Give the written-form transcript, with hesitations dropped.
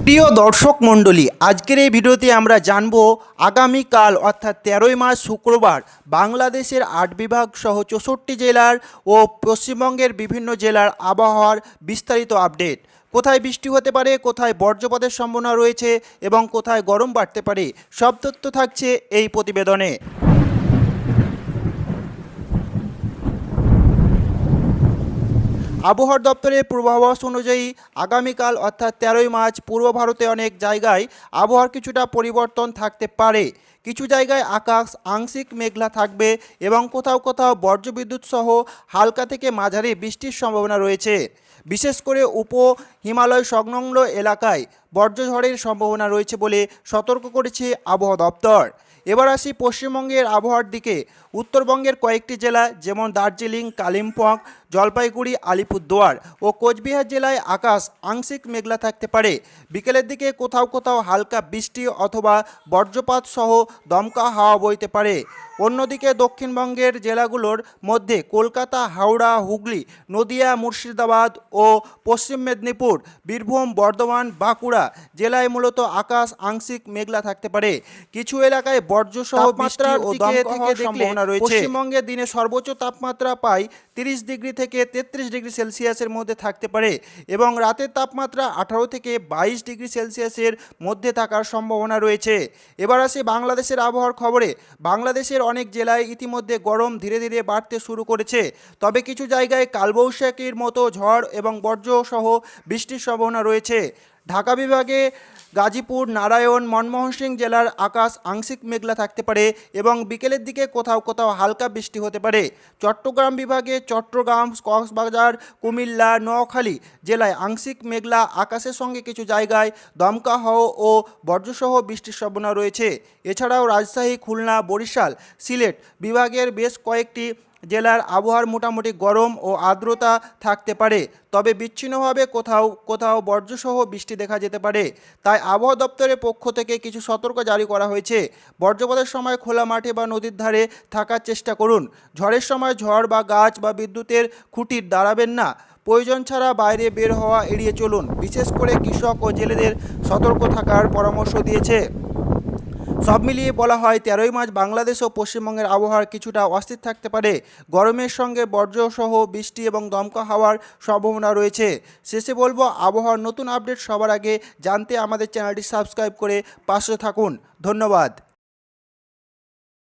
প্রিয় দর্শক মণ্ডলী, আজকের এই ভিডিওতে আমরা জানব আগামীকাল অর্থাৎ 13ই মার্চ শুক্রবার বাংলাদেশের 8 বিভাগ সহ 64 জেলার ও পশ্চিমবঙ্গের বিভিন্ন জেলার আবহাওয়ার বিস্তারিত আপডেট। কোথায় বৃষ্টি হতে পারে, কোথায় বজ্রপাতের সম্ভাবনা রয়েছে এবং কোথায় গরম বাড়তে পারে, সব তথ্য থাকছে এই প্রতিবেদনে। আবহাওয়া দপ্তরের পূর্বাভাস অনুযায়ী আগামীকাল অর্থাৎ 13ই মার্চ পূর্ব ভারতে অনেক জায়গায় আবহাওয়ার কিছুটা পরিবর্তন থাকতে পারে। কিছু জায়গায় আকাশ আংশিক মেঘলা থাকবে এবং কোথাও কোথাও বজ্রবিদ্যুৎ সহ হালকা থেকে মাঝারি বৃষ্টির সম্ভাবনা রয়েছে। বিশেষ করে হিমালয় সংলগ্ন এলাকায় বজ্রঝড়ের সম্ভাবনা রয়েছে বলে সতর্ক করেছে আবহাওয়া দপ্তর। এবার আসি পশ্চিমবঙ্গের আবহাওয়ার দিকে। উত্তরবঙ্গের কয়েকটি জেলা যেমন দার্জিলিং, কালিম্পং, জলপাইগুড়ি, আলিপুরদুয়ার ও কোচবিহার জেলায় আকাশ আংশিক মেঘলা থাকতে পারে। বিকেলের দিকে কোথাও কোথাও হালকা বৃষ্টি অথবা বজ্রপাত সহ দমকা হাওয়া বইতে পারে। অন্যদিকে দক্ষিণবঙ্গের জেলাগুলোর মধ্যে কলকাতা, হাওড়া, হুগলি, নদিয়া, মুর্শিদাবাদ ও পশ্চিম মেদিনীপুর, বীরভূম, বর্ধমান, বাঁকুড়া জেলায় মূলত আকাশ আংশিক মেঘলা থাকতে পারে। কিছু এলাকায় বজ্রসহ বৃষ্টি ও দমকা হওয়ার সম্ভাবনা রয়েছে। পশ্চিমবঙ্গে দিনে সর্বোচ্চ তাপমাত্রা প্রায় 30 ডিগ্রি থেকে 33 ডিগ্রি সেলসিয়াসের মধ্যে থাকতে পারে এবং রাতের তাপমাত্রা 18 থেকে 22 ডিগ্রি সেলসিয়াসের মধ্যে থাকার সম্ভাবনা রয়েছে। এবার আসি বাংলাদেশের আবহাওয়ার খবরে। বাংলাদেশের অনেক জেলায় ইতিমধ্যে গরম ধীরে ধীরে বাড়তে শুরু করেছে, তবে কিছু জায়গায় কালবৈশাখীর মতো ঝড় এবং বজ্রসহ বৃষ্টির সম্ভাবনা রয়েছে। ঢাকা বিভাগে গাজীপুর, নারায়ণ, মনমোহন সিং জেলার আকাশ আংশিক মেঘলা থাকতে পারে এবং বিকেলের দিকে কোথাও কোথাও হালকা বৃষ্টি হতে পারে। চট্টগ্রাম বিভাগে চট্টগ্রাম, কক্সবাজার, কুমিল্লা, নোয়াখালী জেলায় আংশিক মেঘলা আকাশের সঙ্গে কিছু জায়গায় দমকা হাওয়া ও বজ্রসহ বৃষ্টির সম্ভাবনা রয়েছে। এছাড়াও রাজশাহী, খুলনা, বরিশাল, সিলেট বিভাগের বেশ কয়েকটি জেলার আবহাওয়ার মোটামুটি গরম ও আর্দ্রতা থাকতে পারে, তবে বিচ্ছিন্নভাবে কোথাও কোথাও বজ্রসহ বৃষ্টি দেখা যেতে পারে। তাই আবহাওয়া দপ্তরের পক্ষ থেকে কিছু সতর্ক জারি করা হয়েছে। বজ্রপাতের সময় খোলা মাঠে বা নদীর ধারে থাকার চেষ্টা করুন। ঝড়ের সময় ঝড় বা গাছ বা বিদ্যুতের খুঁটির দাঁড়াবেন না। প্রয়োজন ছাড়া বাইরে বের হওয়া এড়িয়ে চলুন। বিশেষ করে কৃষক ও জেলেদের সতর্ক থাকার পরামর্শ দিয়েছে। সব মিলিয়ে বলা হয় 13ই মার্চ বাংলাদেশ ও পশ্চিমবঙ্গের আবহাওয়ার কিছুটা অস্থির থাকতে পারে। গরমের সঙ্গে বজ্রসহ বৃষ্টি এবং দমকা হাওয়ার সম্ভাবনা রয়েছে। শেষে বলবো, আবহাওয়ার নতুন আপডেট সবার আগে জানতে আমাদের চ্যানেলটি সাবস্ক্রাইব করে পাশে থাকুন। ধন্যবাদ।